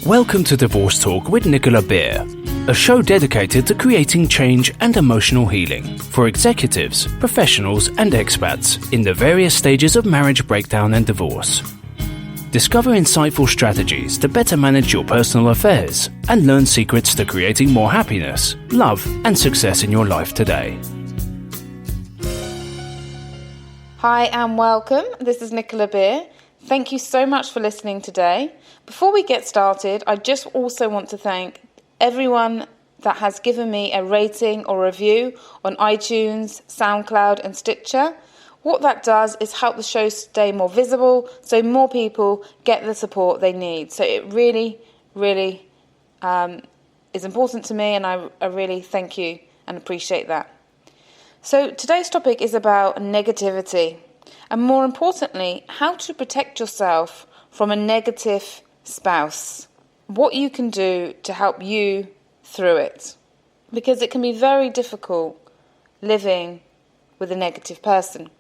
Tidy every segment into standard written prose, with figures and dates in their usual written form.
Welcome to Divorce Talk with Nicola Beer, a show dedicated to creating change and emotional healing for executives, professionals, and expats in the various stages of marriage breakdown and divorce. Discover insightful strategies to better manage your personal affairs and learn secrets to creating more happiness, love, and success in your life today. Hi and welcome. This is Nicola Beer. Thank you so much for listening today. Before we get started, I just also want to thank everyone that has given me a rating or review on iTunes, SoundCloud and Stitcher. What that does is help the show stay more visible so more people get the support they need. So it really is important to me, and I really thank you and appreciate that. So today's topic is about negativity, and more importantly, how to protect yourself from a negative spouse. What you can do to help you through it. Because it can be very difficult living with a negative person.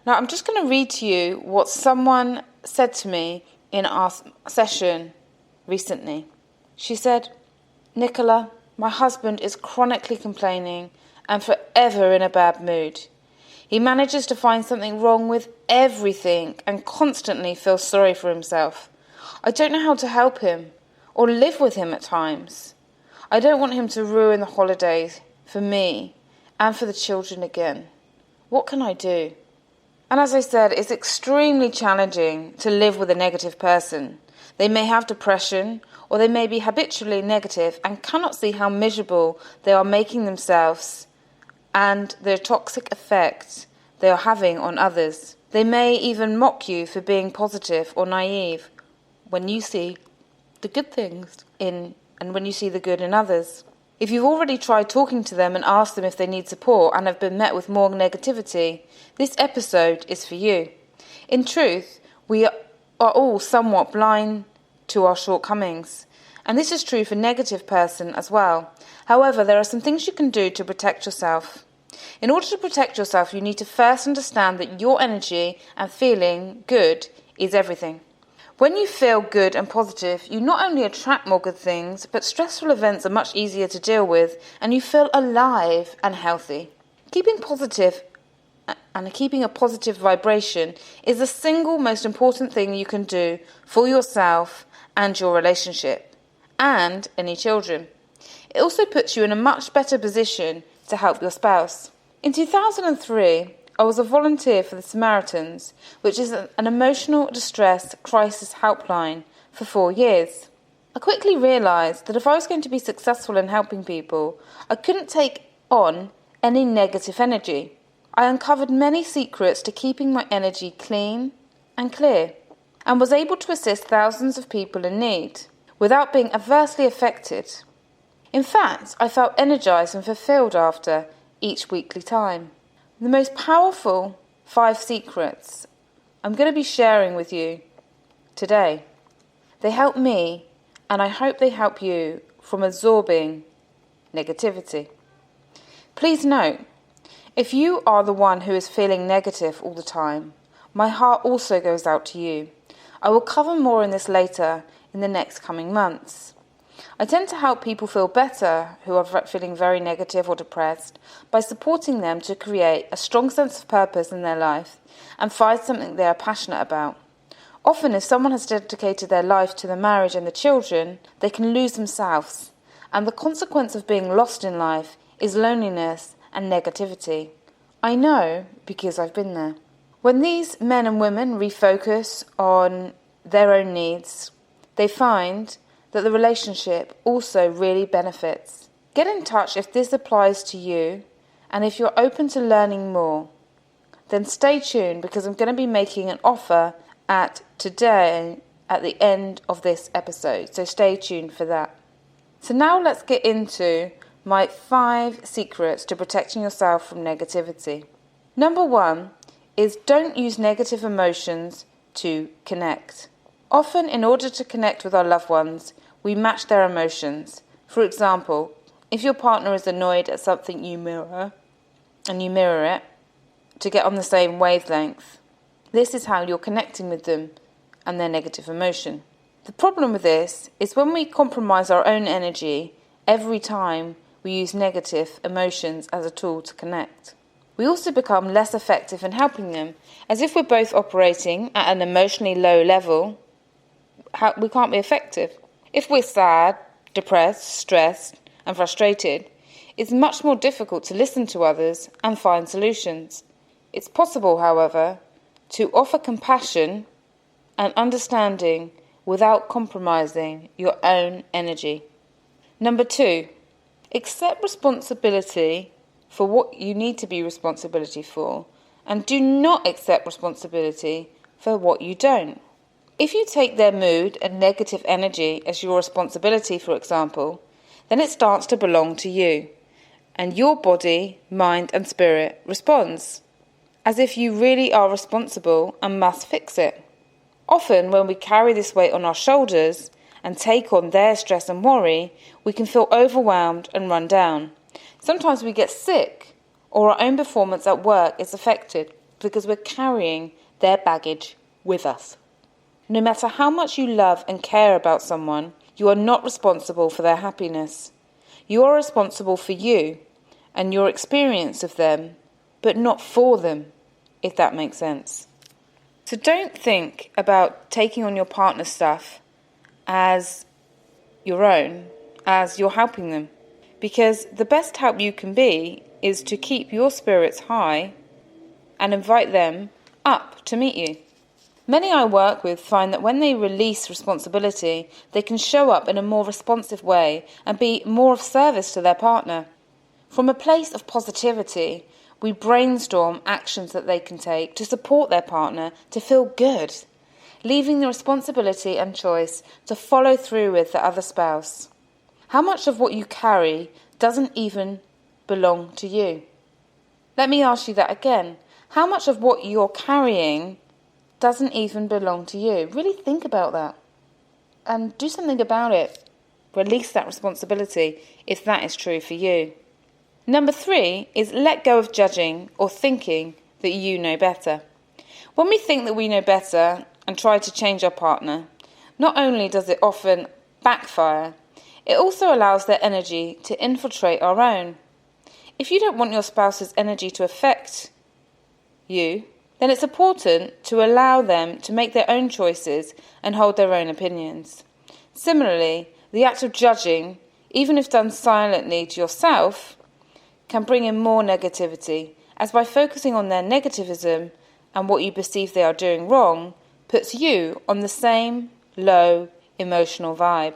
Now, I'm just going to read to you what someone said to me in our session recently. She said, "Nicola, my husband is chronically complaining and forever in a bad mood. He manages to find something wrong with everything and constantly feels sorry for himself. I don't know how to help him or live with him at times. I don't want him to ruin the holidays for me and for the children again. What can I do?" And as I said, it's extremely challenging to live with a negative person. They may have depression, or they may be habitually negative and cannot see how miserable they are making themselves and the toxic effect they are having on others. They may even mock you for being positive or naive when you see the good things and when you see the good in others. If you've already tried talking to them and asked them if they need support and have been met with more negativity, this episode is for you. In truth, we are all somewhat blind to our shortcomings, and this is true for negative person as well. However, there are some things you can do to protect yourself. In order to protect yourself, you need to first understand that your energy and feeling good is everything. When you feel good and positive, you not only attract more good things, but stressful events are much easier to deal with, and you feel alive and healthy. Keeping positive and keeping a positive vibration is the single most important thing you can do for yourself and your relationship, and any children. It also puts you in a much better position to help your spouse. In 2003, I was a volunteer for the Samaritans, which is an emotional distress crisis helpline, for 4 years. I quickly realised that if I was going to be successful in helping people, I couldn't take on any negative energy. I uncovered many secrets to keeping my energy clean and clear, and was able to assist thousands of people in need, without being adversely affected. In fact, I felt energised and fulfilled after each weekly time. The most powerful 5 secrets I'm going to be sharing with you today. They help me, and I hope they help you from absorbing negativity. Please note, if you are the one who is feeling negative all the time, my heart also goes out to you. I will cover more in this later in the next coming months. I tend to help people feel better who are feeling very negative or depressed by supporting them to create a strong sense of purpose in their life and find something they are passionate about. Often, if someone has dedicated their life to the marriage and the children, they can lose themselves, and the consequence of being lost in life is loneliness and negativity. I know because I've been there. When these men and women refocus on their own needs, they find that the relationship also really benefits. Get in touch if this applies to you, and if you're open to learning more, then stay tuned because I'm going to be making an offer at the end of this episode, so stay tuned for that. So now let's get into my 5 secrets to protecting yourself from negativity. Number 1 is don't use negative emotions to connect. Often, in order to connect with our loved ones, we match their emotions. For example, if your partner is annoyed at something you mirror it to get on the same wavelength, this is how you're connecting with them and their negative emotion. The problem with this is when we compromise our own energy every time we use negative emotions as a tool to connect. We also become less effective in helping them, as if we're both operating at an emotionally low level, we can't be effective. If we're sad, depressed, stressed, and frustrated, it's much more difficult to listen to others and find solutions. It's possible, however, to offer compassion and understanding without compromising your own energy. Number 2, accept responsibility for what you need to be responsibility for, and do not accept responsibility for what you don't. If you take their mood and negative energy as your responsibility, for example, then it starts to belong to you, and your body, mind and spirit responds, as if you really are responsible and must fix it. Often when we carry this weight on our shoulders and take on their stress and worry, we can feel overwhelmed and run down. Sometimes we get sick, or our own performance at work is affected because we're carrying their baggage with us. No matter how much you love and care about someone, you are not responsible for their happiness. You are responsible for you and your experience of them, but not for them, if that makes sense. So don't think about taking on your partner's stuff as your own, as you're helping them. Because the best help you can be is to keep your spirits high and invite them up to meet you. Many I work with find that when they release responsibility, they can show up in a more responsive way and be more of service to their partner. From a place of positivity, we brainstorm actions that they can take to support their partner to feel good, leaving the responsibility and choice to follow through with the other spouse. How much of what you carry doesn't even belong to you? Let me ask you that again. How much of what you're carrying doesn't even belong to you? Really think about that and do something about it. Release that responsibility if that is true for you. Number 3 is let go of judging or thinking that you know better. When we think that we know better and try to change our partner, not only does it often backfire, it also allows their energy to infiltrate our own. If you don't want your spouse's energy to affect you, then it's important to allow them to make their own choices and hold their own opinions. Similarly, the act of judging, even if done silently to yourself, can bring in more negativity, as by focusing on their negativism and what you perceive they are doing wrong, puts you on the same low emotional vibe.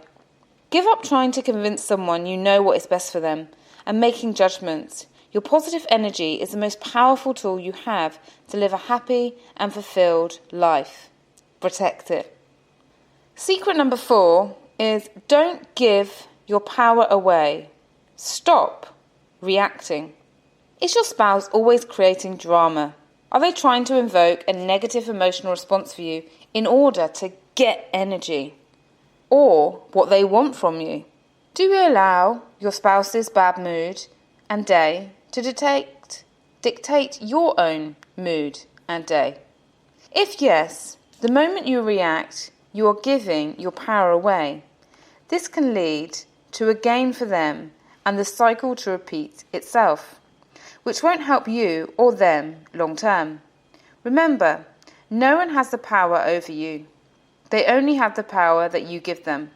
Give up trying to convince someone you know what is best for them and making judgments. Your positive energy is the most powerful tool you have to live a happy and fulfilled life. Protect it. Secret number 4 is don't give your power away. Stop reacting. Is your spouse always creating drama? Are they trying to invoke a negative emotional response for you in order to get energy or what they want from you? Do you allow your spouse's bad mood and day to dictate your own mood and day? If yes, the moment you react, you are giving your power away. This can lead to a gain for them and the cycle to repeat itself, which won't help you or them long term. Remember, no one has the power over you. They only have the power that you give them,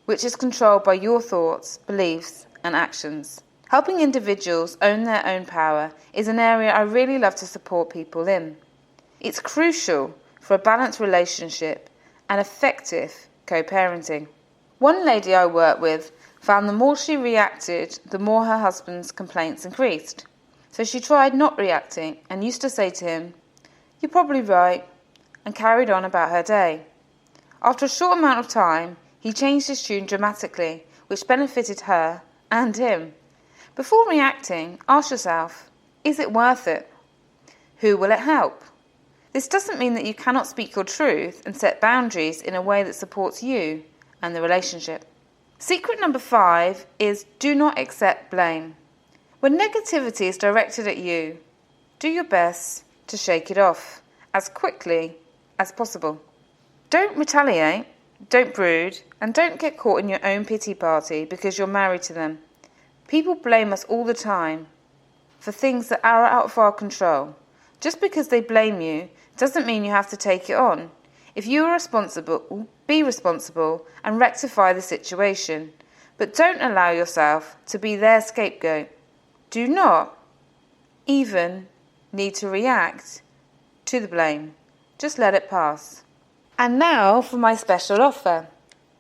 which is controlled by your thoughts, beliefs, and actions. Helping individuals own their own power is an area I really love to support people in. It's crucial for a balanced relationship and effective co-parenting. One lady I work with found the more she reacted, the more her husband's complaints increased. So she tried not reacting and used to say to him, "You're probably right," and carried on about her day. After a short amount of time, he changed his tune dramatically, which benefited her and him. Before reacting, ask yourself, is it worth it? Who will it help? This doesn't mean that you cannot speak your truth and set boundaries in a way that supports you and the relationship. Secret number 5 is do not accept blame. When negativity is directed at you, do your best to shake it off as quickly as possible. Don't retaliate, don't brood, and don't get caught in your own pity party because you're married to them. People blame us all the time for things that are out of our control. Just because they blame you doesn't mean you have to take it on. If you are responsible, be responsible and rectify the situation. But don't allow yourself to be their scapegoat. Do not even need to react to the blame. Just let it pass. And now for my special offer.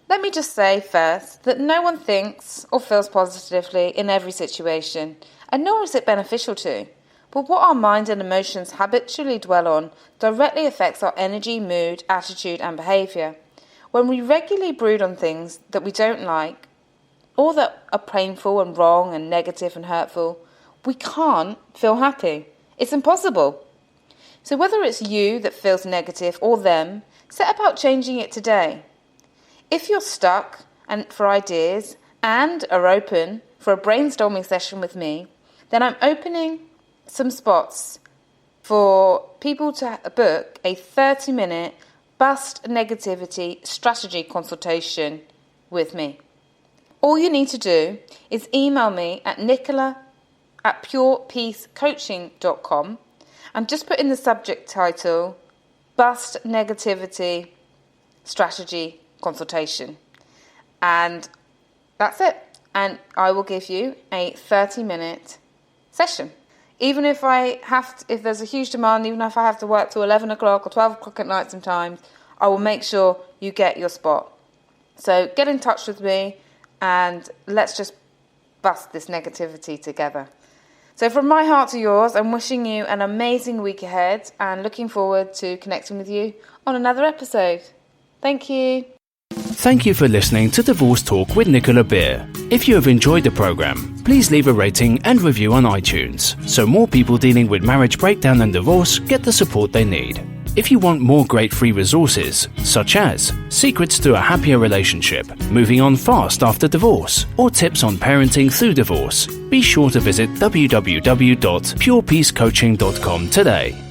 Let me just say first that no one thinks or feels positively in every situation, and nor is it beneficial to. But what our mind and emotions habitually dwell on directly affects our energy, mood, attitude and behaviour. When we regularly brood on things that we don't like, or that are painful and wrong and negative and hurtful, we can't feel happy. It's impossible. So whether it's you that feels negative or them, set about changing it today. If you're stuck for ideas and are open for a brainstorming session with me, then I'm opening some spots for people to book a 30-minute Bust Negativity Strategy consultation with me. All you need to do is email me at nicola@purepeacecoaching.com and just put in the subject title, Bust Negativity Strategy Consultation. And that's it. And I will give you a 30-minute session. Even if if there's a huge demand, even if I have to work till 11 o'clock or 12 o'clock at night sometimes, I will make sure you get your spot. So get in touch with me and let's just bust this negativity together. So from my heart to yours, I'm wishing you an amazing week ahead and looking forward to connecting with you on another episode. Thank you. Thank you for listening to Divorce Talk with Nicola Beer. If you have enjoyed the program, please leave a rating and review on iTunes so more people dealing with marriage breakdown and divorce get the support they need. If you want more great free resources, such as secrets to a happier relationship, moving on fast after divorce, or tips on parenting through divorce, be sure to visit www.purepeacecoaching.com today.